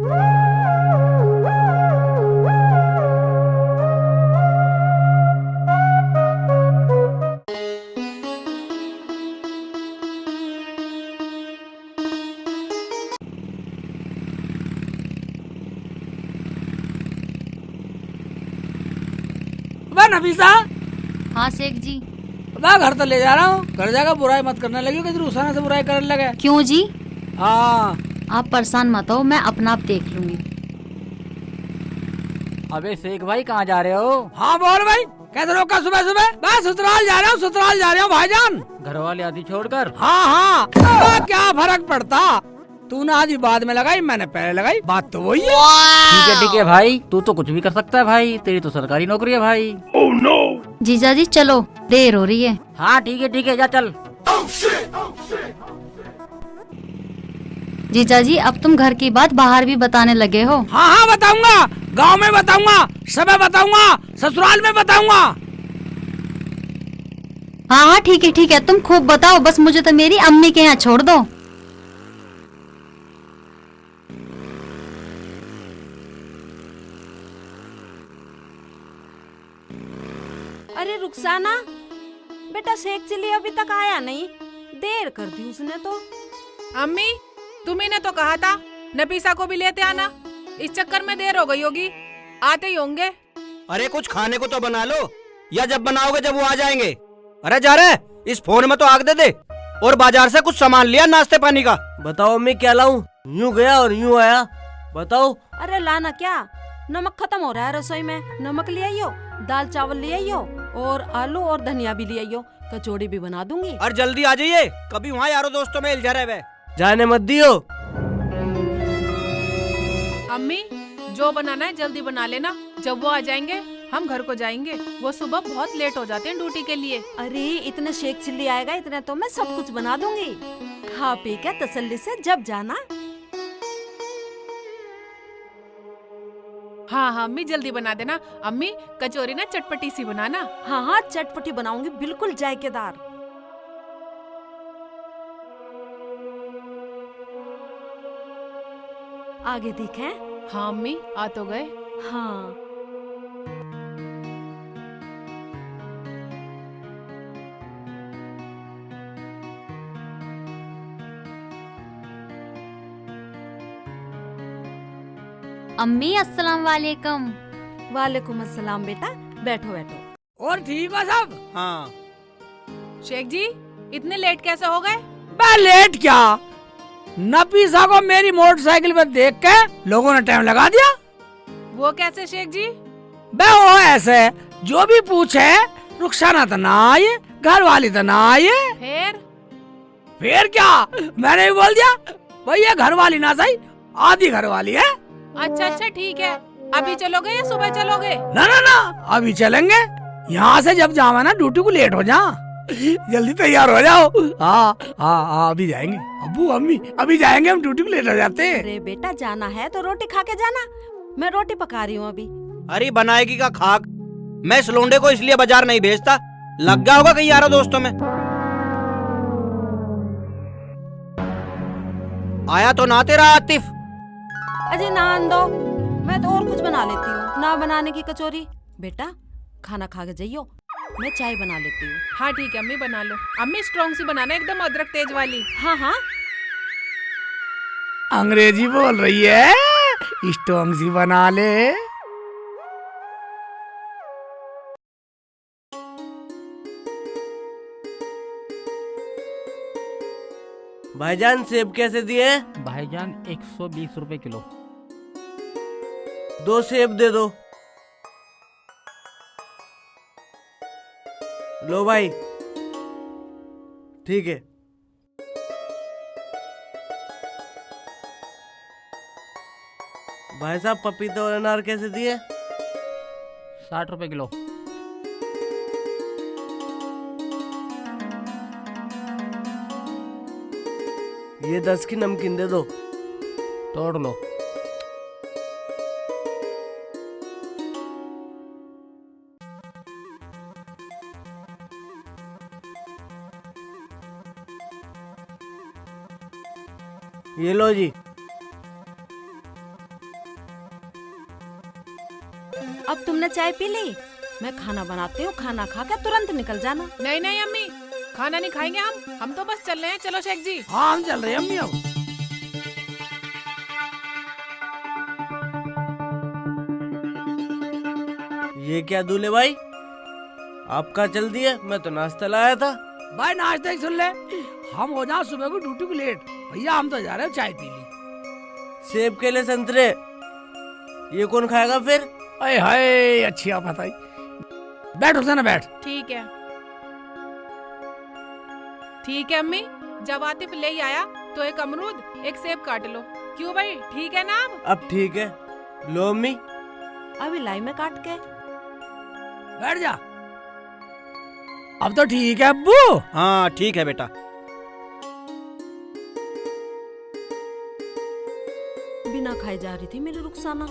वाह नफीसा, हाँ शेख जी। वाह घर तो ले जा रहा हूँ, घर जाकर बुराई मत करने लगी कि रुसाना से बुराई करने लगे। क्यों जी? हाँ आप परेशान मत हो, मैं अपना आप देख लूंगी। अबे शेख भाई कहाँ जा रहे हो? हाँ बोल भाई, कैसे रोका सुबह सुबह? मैं ससुराल जा रहा हूँ, ससुराल जा रहा हूँ भाईजान। घर वाले आदि छोड़कर? हाँ हाँ, तो क्या फर्क पड़ता? तूने आधी बाद में लगाई, मैंने पहले लगाई, बात तो वही है। ठीक है भाई, तू तो कुछ भी कर सकता है भाई, तेरी तो सरकारी नौकरी है भाई। जीजा जी चलो, देर हो रही है। हाँ ठीक है जा चल। जीजा जी अब तुम घर की बात बाहर भी बताने लगे हो। हाँ हाँ बताऊंगा, गांव में बताऊंगा, सब बताऊंगा, ससुराल में बताऊंगा। हाँ हाँ ठीक है, तुम खूब बताओ, बस मुझे तो मेरी अम्मी के यहाँ छोड़ दो। अरे रुखसाना बेटा, शेख चिल्ली अभी तक आया नहीं, देर कर दी उसने तो। अम्मी तुम्ही ने तो कहा था नफीसा को भी लेते आना, इस चक्कर में देर हो गई होगी, आते ही होंगे। अरे कुछ खाने को तो बना लो, या जब बनाओगे जब वो आ जाएंगे। अरे जा रहे, इस फोन में तो आग दे दे। और बाजार से कुछ सामान लिया नाश्ते पानी का। बताओ मैं क्या लाऊं? यूं गया और यूं आया, बताओ। अरे लाना क्या, नमक खत्म हो रहा है रसोई में, नमक ले आइयो, दाल चावल ले आइयो, और आलू और धनिया भी ले आइयो, कचौड़ी भी बना दूंगी। और जल्दी आ जाइए, कभी वहाँ यारों दोस्तों में उलझा रहे। जाने मत दियो। अम्मी जो बनाना है जल्दी बना लेना, जब वो आ जाएंगे हम घर को जाएंगे, वो सुबह बहुत लेट हो जाते हैं ड्यूटी के लिए। अरे इतने शेख चिल्ली आएगा, इतने तो मैं सब कुछ बना दूंगी, खा पी के तसल्ली से जब जाना। हाँ अम्मी जल्दी बना देना। अम्मी कचौरी ना चटपटी सी बनाना। हाँ हाँ चटपटी बनाऊंगी, बिल्कुल जायकेदार। आगे दिखें? हाँ अम्मी आ तो गए। हाँ अम्मी अस्सलाम वालेकुम। वालेकुम अस्सलाम बेटा, बैठो बैठो। और ठीक हो सब? हाँ शेख जी इतने लेट कैसे हो गए? मैं लेट क्या, नफीसा को मेरी मोटरसाइकिल पे देख के लोगों ने टाइम लगा दिया। वो कैसे शेख जी? बे वो ऐसे, जो भी पूछे रुखसाना तो ना आई, घर वाली तो ना आई। फिर क्या, मैंने भी बोल दिया भाई ये घर वाली ना सही, आधी घर वाली है। अच्छा ठीक है, अभी चलोगे या सुबह चलोगे? ना अभी चलेंगे, यहाँ से जब जावा ना ड्यूटी को लेट हो जा, जल्दी तैयार हो जाओ। हाँ अभी जाएंगे, अब्बू अम्मी अभी जाएंगे, हम ड्यूटी को लेट हो जाते हैं। अरे बेटा जाना है तो रोटी खा के जाना, मैं रोटी पका रही हूँ अभी। अरे बनाएगी का खाक, मैं इस लोंडे को इसलिए बाजार नहीं भेजता, लग गया होगा कहीं यारों दोस्तों में। आया तो ना तेरा आतिफ। अजय नान दो, मैं तो और कुछ बना लेती हूँ। ना बनाने की कचौरी, बेटा खाना खा के जाइयो, मैं चाय बना लेती हूँ। हाँ ठीक है अम्मी बना लो। अम्मी स्ट्रॉन्ग सी बनाना, एकदम अदरक तेज वाली। हाँ हाँ अंग्रेजी बोल रही है, स्ट्रॉन्ग सी बना ले। भाईजान सेब कैसे दिए? भाईजान 120 रुपए किलो। 2 सेब दे दो। लो भाई, ठीक है। भाई साहब पपीते और अनार कैसे दिए? 60 रुपए किलो। ये 10 की नमकीन दे दो। तोड़ लो। ये लो जी। तुमने चाय पी ली? मैं खाना बनाती हूँ, खाना खा के तुरंत निकल जाना। नहीं नहीं अम्मी, खाना नहीं खाएंगे हम तो बस चल रहे हैं। चलो शेख जी। हाँ हम चल रहे हैं अम्मी अब। ये क्या दूल्हे भाई, आपका चल दिया? मैं तो नाश्ता लाया था। भाई नाश्ते ही सुन ले, हम हो जाओ सुबह को ड्यूटी को लेट। भैया हम तो जा रहे हैं, चाय पी ली। सेब केले संतरे ये कौन खाएगा फिर? अरे हाय अच्छी आप बताई। बैठ ना बैठ। ठीक है ठीक है अम्मी, जब आतिफ ले आया तो एक अमरूद एक सेब काट लो। क्यों भाई, ठीक है ना? अब ठीक है, लो अम्मी। अभी लाई में काट के। बैठ जा। अब तो ठीक है अब्बू। हाँ ठीक है बेटा। बिना खाए जा रही थी मेरी रुखसाना।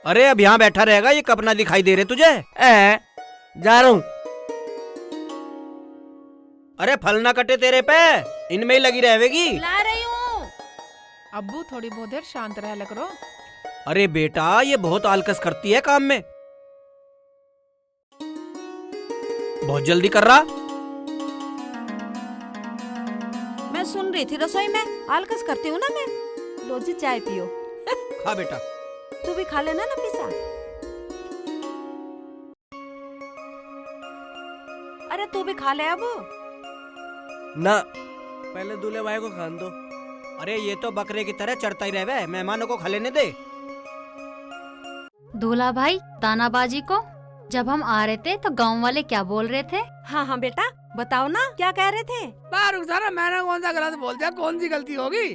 अरे अब यहाँ बैठा रहेगा, ये कब ना दिखाई दे रहे तुझे? जा रहा हूँ। अरे फल ना कटे तेरे पे, इनमें ही लगी रहेगी। ला रही हूँ। अब्बू थोड़ी बहुत देर शांत रह करो। अरे बेटा ये बहुत आलकस करती है काम में, बहुत जल्दी कर रहा। मैं सुन रही थी रसोई में, आलकस करती हूँ ना मैं। लो जी चाय पियो। खा बेटा। तू भी खा लेना नफीसा। अरे तू भी खा ले अब। ना, पहले दूल्हे भाई को खान दो। अरे ये तो बकरे की तरह चढ़ता ही रहे, मेहमानों को खा लेने दे। दूल्हा भाई, तानाबाजी को जब हम आ रहे थे तो गांव वाले क्या बोल रहे थे? हाँ हाँ बेटा बताओ ना, क्या कह रहे थे? रुखसाना मैंने कौन सा गलत बोल दिया? कौन सी गलती होगी?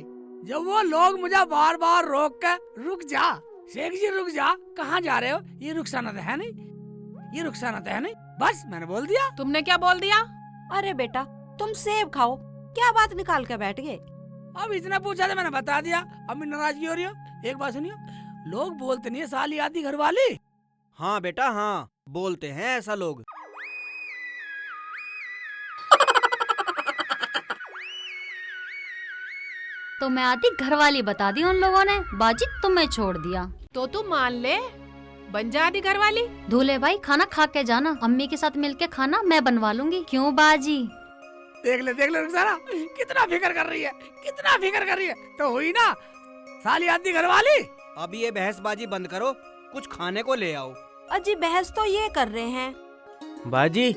जब वो लोग मुझे बार बार रोक कर रुक जा शेख जी रुक जा, कहाँ जा रहे हो? ये रुखसाना तो है नहीं, ये रुखसाना तो है नहीं, बस मैंने बोल दिया। तुमने क्या बोल दिया? अरे बेटा तुम सेब खाओ, क्या बात निकाल के बैठ गए? अब इतना पूछा तो मैंने बता दिया। अम्मी नाराजगी हो रही हो? एक बात सुनियो, लोग बोलते नहीं है साली आदि घरवाली। हाँ बेटा हाँ, बोलते हैं ऐसा लोग। तो मैं आती घरवाली बता दी उन लोगों ने, बाजी तुम्हें छोड़ दिया। तो तू मान ले, बन जा आदि घर वाली। दूल्हे भाई खाना खा के जाना, अम्मी के साथ मिलके खाना मैं बनवा लूंगी। क्यों बाजी? देख ले रुखसाना कितना फिक्र कर रही है, कितना फिक्र कर रही है। तो हुई ना साली आदि घरवाली। अब ये बहसबाजी बंद करो, कुछ खाने को ले आओ। अजी बहस तो ये कर रहे हैं। बाजी,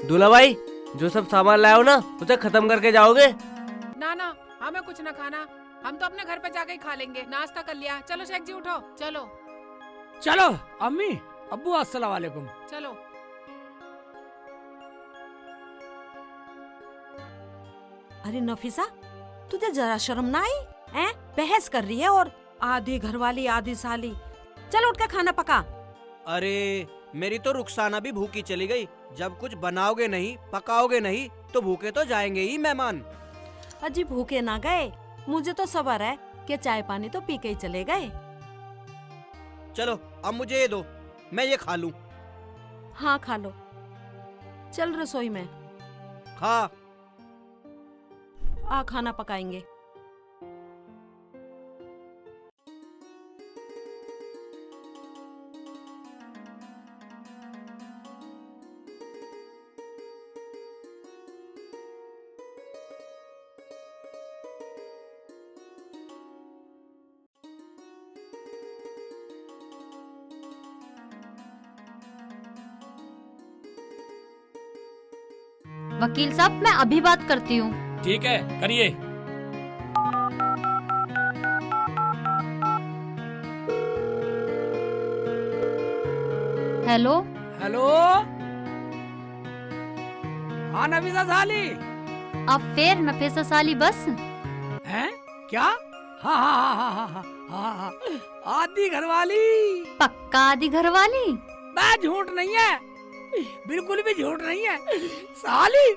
दूल्हा भाई जो सब सामान लाए हो ना उसे खत्म करके जाओगे? ना ना, हमें कुछ ना खाना, हम तो अपने घर पे जाके ही खा लेंगे। नाश्ता कर लिया। चलो शेख जी उठो, चलो चलो अम्मी अब्बू अस्सलाम वालेकुम। चलो। अरे नफीसा तुझे जरा शर्म ना आई? हैं? बहस कर रही है और आधी घरवाली आधी साली। चल उठ के खाना पका। अरे मेरी तो रुखसाना भी भूखी चली गई। जब कुछ बनाओगे नहीं पकाओगे नहीं तो भूखे तो जाएंगे ही मेहमान। अजी भूखे ना गए, मुझे तो सबर है कि चाय पानी तो पी के ही चले गए। चलो अब मुझे ये दो, मैं ये खा लूं। हाँ खा लो, चल रसोई में खा। आ खाना पकाएंगे। वकील साहब मैं अभी बात करती हूँ। ठीक है करिए। हेलो हेलो हाँ नफीसा साली। अब फिर नफीसा साली बस? हैं क्या? हाँ हाँ हाँ हाँ हाँ हाँ हाँ आदि घरवाली। पक्का आदि घरवाली? मैं झूठ नहीं है, बिल्कुल भी झूठ नहीं है। साली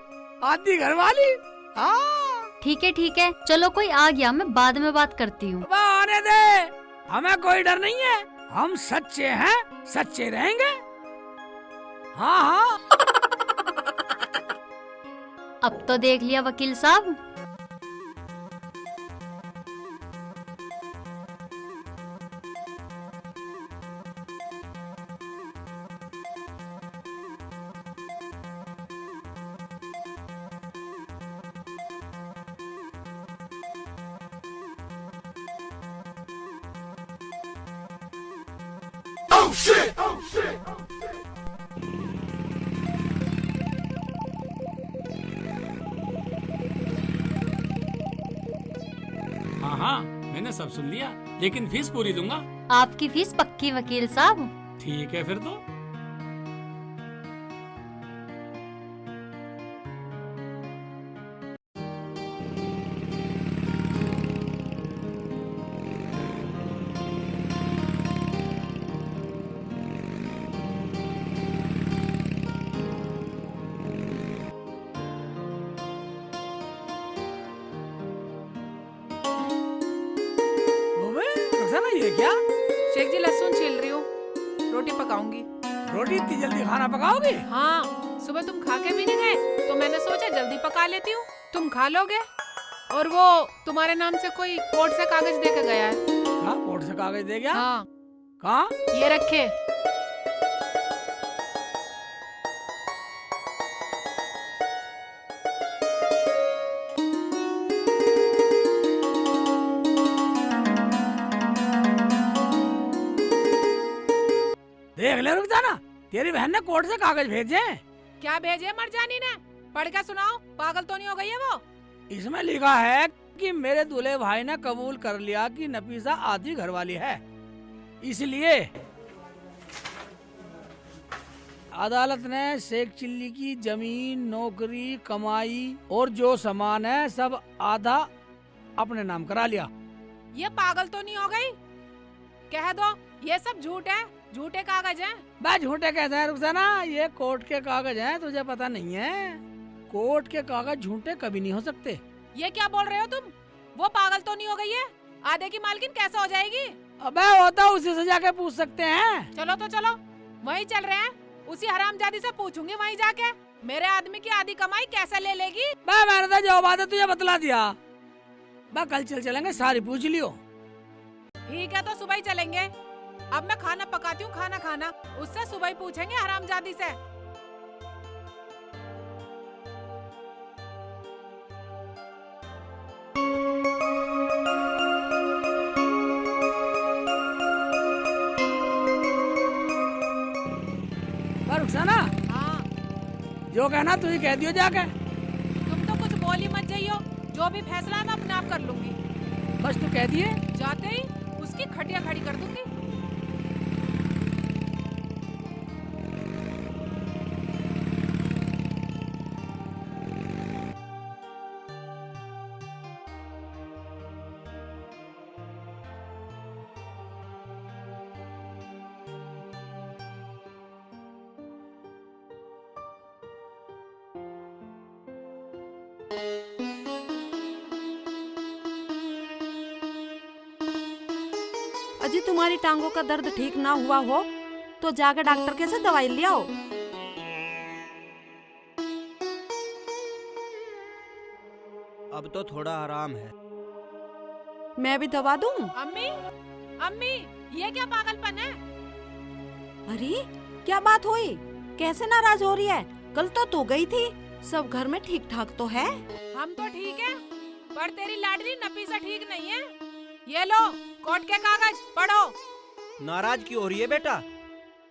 आदि घरवाली। हाँ ठीक है, चलो कोई आ गया, मैं बाद में बात करती हूँ। आने दे, हमें कोई डर नहीं है, हम सच्चे हैं, सच्चे रहेंगे। हाँ हाँ अब तो देख लिया वकील साहब। हाँ हाँ, मैंने सब सुन लिया, लेकिन फीस पूरी दूंगा। आपकी फीस पक्की वकील साहब। ठीक है फिर तो। रोज़ाना ये क्या? शेख जी लहसुन छील रही हूँ, रोटी पकाऊंगी। रोटी इतनी जल्दी खाना पकाओगे? हाँ, सुबह तुम खा के भी नहीं गए तो मैंने सोचा जल्दी पका लेती हूँ, तुम खा लोगे। और वो तुम्हारे नाम से कोई कोर्ट से कागज दे के गया है। हाँ, कोर्ट से कागज दे गया? हाँ, कहाँ? ये रखे। देख ले रुखसाना, तेरी बहन ने कोर्ट से कागज भेजे हैं। क्या भेजे मरजानी ने? पढ़ के सुनाओ, पागल तो नहीं हो गई है वो? इसमें लिखा है कि मेरे दूल्हे भाई ने कबूल कर लिया कि नफीसा आधी घरवाली है, इसलिए अदालत ने शेख चिल्ली की जमीन, नौकरी, कमाई और जो सामान है सब आधा अपने नाम करा लिया। ये पागल तो नहीं हो गई? कह दो ये सब झूठ है, झूठे कागज हैं। बस झूठे कहते हैं रुखसाना, ये कोर्ट के कागज हैं, तुझे पता नहीं है? कोर्ट के कागज झूठे कभी नहीं हो सकते। ये क्या बोल रहे हो तुम? वो पागल तो नहीं हो गई है? आधे की मालकिन कैसे हो जाएगी? अबे वो तो उसी से जाके पूछ सकते हैं। चलो तो चलो, वहीं चल रहे हैं, उसी हरामजादी से पूछूंगी वहीं जाके, मेरे आदमी की आधी कमाई कैसे ले लेगी। मैंने तो जो बात है तुझे बतला दिया। कल चलेंगे, सारी पूछ लियो। ठीक है तो सुबह ही चलेंगे। अब मैं खाना पकाती हूँ, खाना उससे सुबह ही पूछेंगे हरामजादी से। रुखसाना, हाँ, जो कहना तू ही कह दियो जाके। तुम तो कुछ बोल ही मत जाइयो, जो भी फैसला है मैं अपने आप कर लूंगी। बस तू कह दिए, जाते ही उसकी खटिया खड़ी कर दूंगी। अजी तुम्हारी टांगों का दर्द ठीक ना हुआ हो तो जाकर डॉक्टर के से दवाई ले आओ। अब तो थोड़ा आराम है। मैं भी दवा दूं? अम्मी, अम्मी, ये क्या पागलपन है? अरे क्या बात हुई? कैसे नाराज हो रही है? कल तो तू गई थी, सब घर में ठीक ठाक तो है? हम तो ठीक है, पर तेरी लाडली नफीसा ठीक नहीं है। ये लो कोर्ट के कागज, पढ़ो। नाराज क्यों हो रही है बेटा?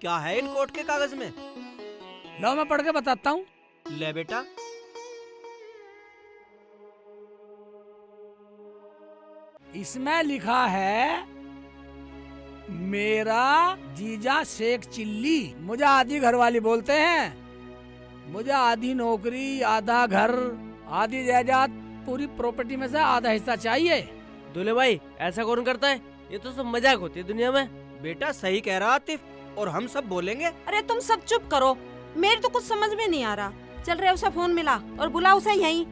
क्या है इन कोर्ट के कागज में? लो मैं पढ़ के बताता हूँ। ले बेटा। इसमें लिखा है, मेरा जीजा शेख चिल्ली मुझे आधी घरवाली बोलते हैं, मुझे आधी नौकरी, आधा घर, आधी जायदाद, पूरी प्रॉपर्टी में से आधा हिस्सा चाहिए। दूल्हे भाई ऐसा कौन करता है? ये तो सब मजाक होती है दुनिया में। बेटा सही कह रहा आतिफ, और हम सब बोलेंगे। अरे तुम सब चुप करो, मेरी तो कुछ समझ में नहीं आ रहा। चल रहे उसे फोन मिला और बुला उसे यहीं।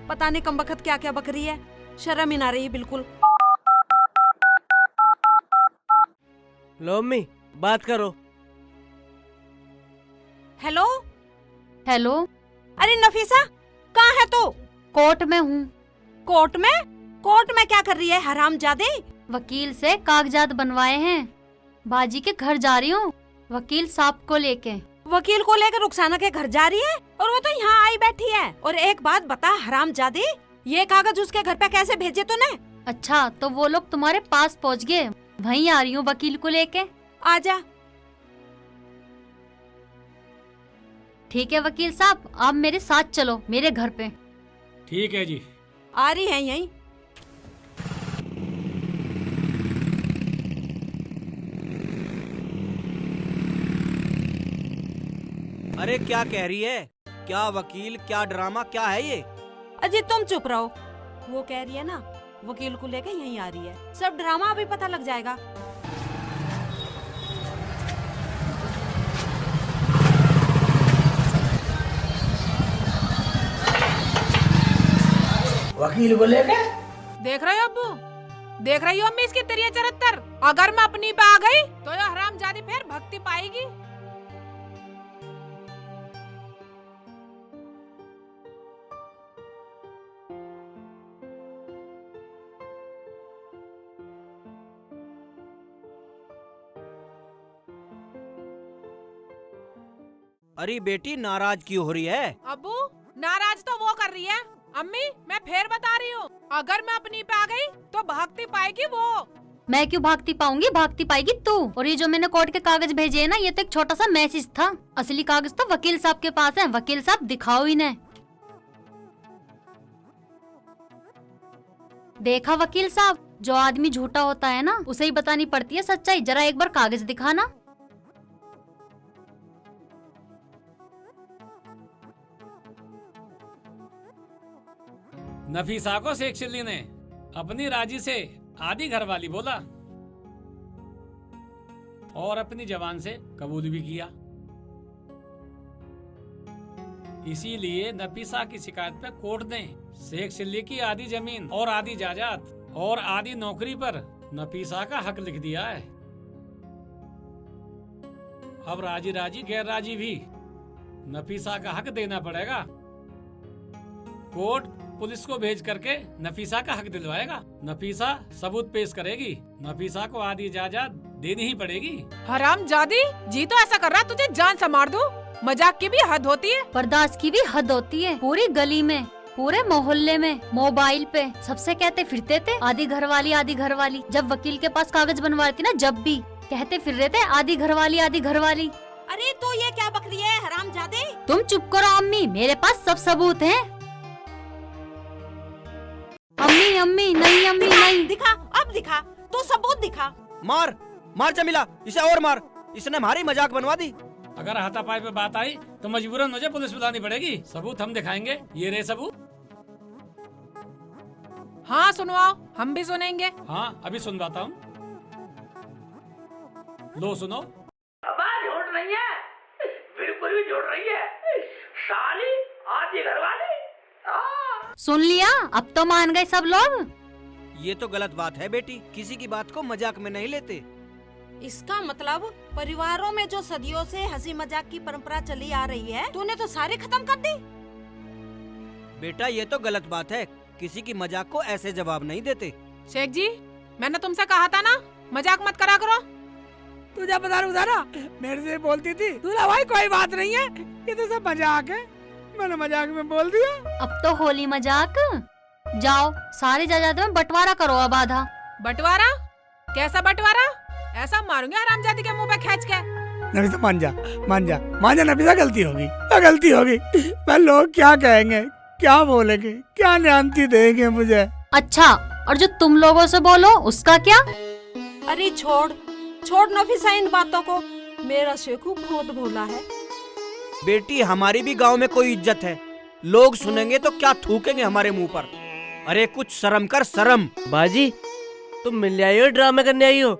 पता नहीं कमबख्त क्या क्या बक रही है, शर्म ही ना रही बिल्कुल। लो अम्मी बात करो। हेलो हेलो, अरे नफीसा कहाँ है तू? कोर्ट में हूँ। कोर्ट में? कोर्ट में क्या कर रही है हरामजादे? वकील से कागजात बनवाए हैं, बाजी के घर जा रही हूँ वकील साहब को लेके। वकील को लेकर रुखसाना के घर जा रही है और वो तो यहाँ आई बैठी है। और एक बात बता हरामजादी, ये कागज उसके घर पे कैसे भेजे तूने? अच्छा तो वो लोग तुम्हारे पास पहुँच गए, वहीं आ रही हूँ वकील को लेके। आजा। ठीक है वकील साहब, आप मेरे साथ चलो मेरे घर पे। ठीक है जी। आ रही है यहीं। अरे क्या कह रही है? क्या वकील, क्या ड्रामा, क्या है ये? अजी तुम चुप रहो। वो कह रही है ना, वकील को लेके यहीं आ रही है। सब ड्रामा अभी पता लग जाएगा। वकील को लेके देख रहे हो अब्बू, देख रही हो अम्मी इसकी तिरिया चरित्र। अगर मैं अपनी पे आ गई तो ये हरामजादी फिर भक्ति पाएगी। अरे बेटी नाराज क्यों हो रही है? अब्बू नाराज तो वो कर रही है। अम्मी मैं फिर बता रही हूँ, अगर मैं अपनी पे आ गई तो भागती पाएगी वो। मैं क्यों भागती पाऊंगी, भागती पाएगी तू। और ये जो मैंने कोर्ट के कागज भेजे है ना, ये तो एक छोटा सा मैसेज था। असली कागज तो वकील साहब के पास है। वकील साहब दिखाओ इन्हें। देखा वकील साहब, जो आदमी झूठा होता है ना, उसे ही बतानी पड़ती है सच्चाई। जरा एक बार कागज दिखाना। नफीसा को शेख चिल्ली ने अपनी राजी से आधी घरवाली बोला और अपनी जबान से कबूल भी किया। इसीलिए नफीसा की शिकायत पे कोर्ट ने शेख चिल्ली की आधी जमीन और आधी जायदाद और आधी नौकरी पर नफीसा का हक लिख दिया है। अब राजी राजी गैर राजी भी नफीसा का हक देना पड़ेगा। कोर्ट पुलिस को भेज करके नफीसा का हक दिलवाएगा। नफीसा सबूत पेश करेगी। नफीसा को आधी जायदाद देनी ही पड़ेगी। हरामजादी जी तो ऐसा कर रहा तुझे जान से मार दूं। मजाक की भी हद होती है। बर्दाश्त की भी हद होती है। पूरी गली में, पूरे मोहल्ले में, मोबाइल पे सबसे कहते फिरते थे आधी घरवाली आधी घरवाली। जब वकील के पास कागज बनवाई थी ना, जब भी कहते फिर रहे थे आधी घरवाली आधी घरवाली। अरे तो ये क्या बक रही है हरामजादे? तुम चुप करो अम्मी, मेरे पास सब सबूत हैं। अम्मी अम्मी नहीं, अम्मी नहीं। दिखा, अब दिखा, तो सबूत दिखा। मार मार जमीला, इसे और मार। इसने हमारी मजाक बनवा दी। अगर हाथापाई पे बात आई तो मजबूरन मुझे पुलिस बुलानी पड़ेगी। सबूत हम दिखाएंगे। ये रहे सबूत। हाँ सुनवाओ, हम भी सुनेंगे। हाँ अभी सुनवाता हूँ। लो सुनो। आवाज झूठ नहीं है, बिल्कुल भी झूठ नहीं है। साली आधी घरवाली। सुन लिया, अब तो मान गए सब लोग। ये तो गलत बात है बेटी, किसी की बात को मजाक में नहीं लेते। इसका मतलब परिवारों में जो सदियों से हंसी मजाक की परंपरा चली आ रही है, तूने तो सारे खत्म कर दी। बेटा ये तो गलत बात है, किसी की मजाक को ऐसे जवाब नहीं देते। शेख जी मैंने तुमसे कहा था ना, मजाक मत करा करो। तुझे पता ना, मेरे से बोलती थी दूल्हा भाई कोई बात नहीं है, ये तो सब मजाक है। मैंने मजाक में बोल दिया। अब तो होली मजाक। जाओ सारी जायदाद में बंटवारा करो अब आधा। बंटवारा? कैसा बंटवारा? ऐसा मारूंगी हरामजादी के मुंह पे खींच के। नफीसा मान जा, मान जा, मान जा नफीसा, गलती होगी, गलती होगी। मैं लोग क्या कहेंगे, क्या बोलेंगे, क्या न्यान्ती देंगे मुझे। अच्छा, और जो तुम लोगों से बोलो उसका क्या? अरे छोड़ छोड़ नफीसा इन बातों को। मेरा शेखू बहुत भोला है। बेटी हमारी भी गांव में कोई इज्जत है। लोग सुनेंगे तो क्या थूकेंगे हमारे मुंह पर। अरे कुछ शर्म कर, शर्म। बाजी तुम मिलने आई हो, ड्रामा करने आई हो?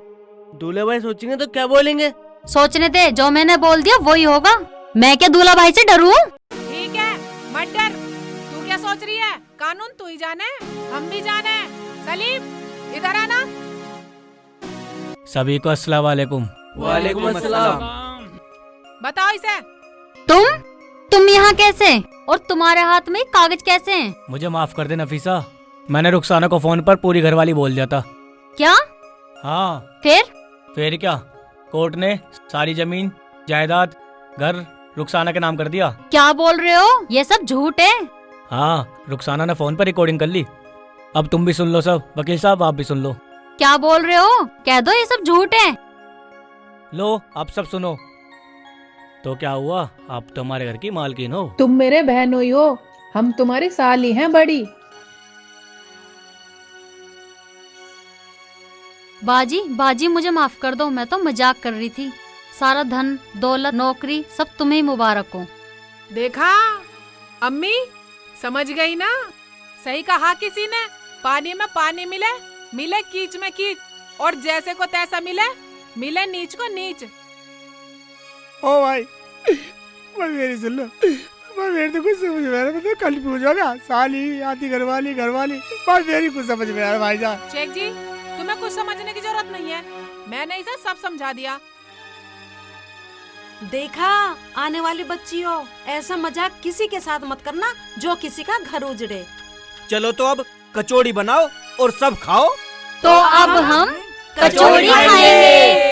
दूल्हे भाई सोचेंगे तो क्या बोलेंगे? सोचने दे, जो मैंने बोल दिया वही होगा। मैं क्या दूल्हा भाई से डरूं? ठीक है मत डर। तू क्या सोच रही है? कानून तू ही जाने, हम भी जाने। सलीम इधर आना। सभी को अस्सलाम वालेकुम। वालेकुम अस्सलाम। बताओ इसे। तुम यहाँ कैसे? और तुम्हारे हाथ में कागज कैसे हैं? मुझे माफ कर दे नफीसा, मैंने रुखसाना को फोन पर पूरी घरवाली बोल दिया था। क्या? हाँ फिर क्या, कोर्ट ने सारी जमीन जायदाद घर रुखसाना के नाम कर दिया। क्या बोल रहे हो? ये सब झूठ है। हाँ, रुखसाना ने फोन पर रिकॉर्डिंग कर ली। अब तुम भी सुन लो सब। वकील साहब आप भी सुन लो। क्या बोल रहे हो? कह दो ये सब झूठ है। लो आप सब सुनो। तो क्या हुआ, आप तो हमारे घर की मालकिन हो। तुम मेरे बहनोई हो, हम तुम्हारी साली हैं बड़ी। बाजी बाजी मुझे माफ कर दो, मैं तो मजाक कर रही थी। सारा धन दौलत नौकरी सब तुम्हें ही मुबारक हो। देखा अम्मी, समझ गई ना, सही कहा किसी ने, पानी में पानी मिले, मिले कीच में कीच, और जैसे को तैसा मिले, मिले नीच को नीच। ओ भाई, मेरी सुन लो, मेरी तो कुछ समझ में आ रहा, मतलब कल पूछोगा साली आती घरवाली मेरी कुछ समझ में आ रहा भाईजान। शेख जी, तुम्हें कुछ समझने की जरूरत नहीं है, मैंने इसे सब समझा दिया। देखा आने वाली बच्चियों, ऐसा मजाक किसी के साथ मत करना जो किसी का घर उजड़े। चलो तो अब कचौड़ी बनाओ और सब खाओ। तो अब हम कचौड़ी खाएंगे।